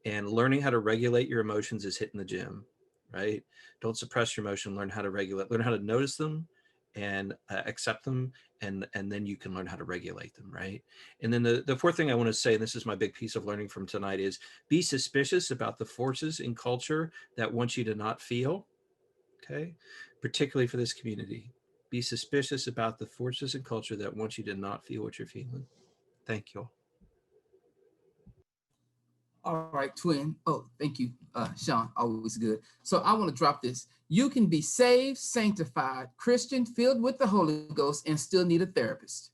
C: And learning how to regulate your emotions is hitting the gym, right? Don't suppress your emotion, learn how to regulate, learn how to notice them and accept them, and then you can learn how to regulate them, right? And then the fourth thing I want to say, and this is my big piece of learning from tonight, is be suspicious about the forces in culture that want you to not feel, okay? Particularly for this community. Be suspicious about the forces in culture that want you to not feel what you're feeling. Thank you all.
H: All right, twin. Oh, thank you, Sean. Always good. So I want to drop this. You can be saved, sanctified, Christian, filled with the Holy Ghost, and still need a therapist.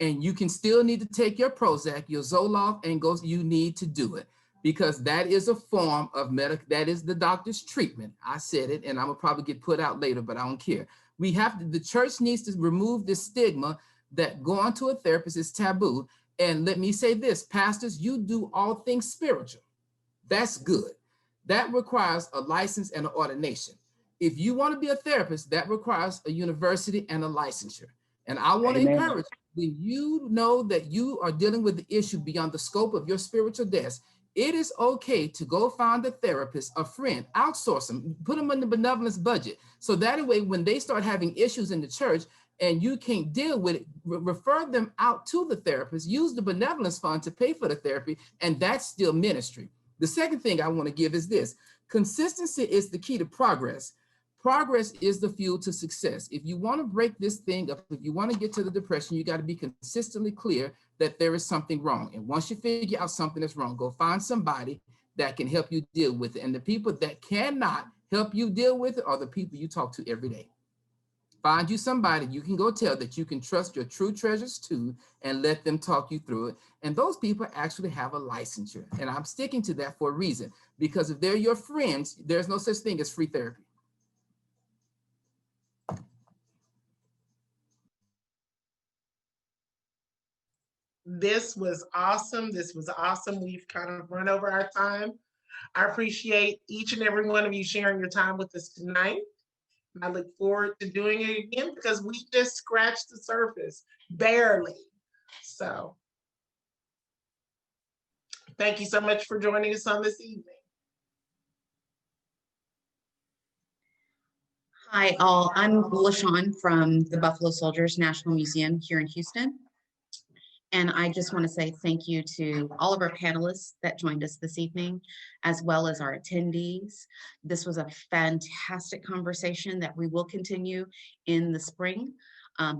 H: And you can still need to take your Prozac, your Zoloft, and go. You need to do it because that is a form of that is the doctor's treatment. I said it, and I'm gonna probably get put out later, but I don't care. We have to. The church needs to remove this stigma that going to a therapist is taboo. And let me say this, pastors, you do all things spiritual. That's good. That requires a license and an ordination. If you want to be a therapist, that requires a university and a licensure. And I want to encourage, when you know that you are dealing with the issue beyond the scope of your spiritual desk, it is okay to go find a therapist, a friend, outsource them, put them in the benevolence budget. So that way, when they start having issues in the church, and you can't deal with it, refer them out to the therapist, use the benevolence fund to pay for the therapy, and that's still ministry. The second thing I want to give is this. Consistency is the key to progress. Progress is the fuel to success. If you want to break this thing up, if you want to get to the depression, you got to be consistently clear that there is something wrong. And once you figure out something that's wrong, go find somebody that can help you deal with it. And the people that cannot help you deal with it are the people you talk to every day. Find you somebody you can go tell that you can trust your true treasures to and let them talk you through it. And those people actually have a licensure. And I'm sticking to that for a reason, because if they're your friends, there's no such thing as free therapy.
B: This was awesome. This was awesome. We've kind of run over our time. I appreciate each and every one of you sharing your time with us tonight. I look forward to doing it again because we just scratched the surface, barely. So thank you so much for joining us on this evening.
J: Hi, all. I'm LaShawn from the Buffalo Soldiers National Museum here in Houston. And I just want to say thank you to all of our panelists that joined us this evening, as well as our attendees. This was a fantastic conversation that we will continue in the spring.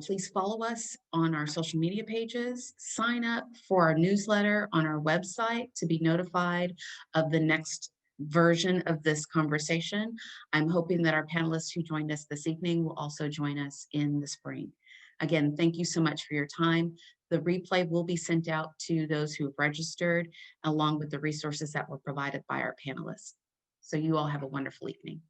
J: Please follow us on our social media pages, sign up for our newsletter on our website to be notified of the next version of this conversation. I'm hoping that our panelists who joined us this evening will also join us in the spring. Again, thank you so much for your time. The replay will be sent out to those who have registered, along with the resources that were provided by our panelists. So you all have a wonderful evening.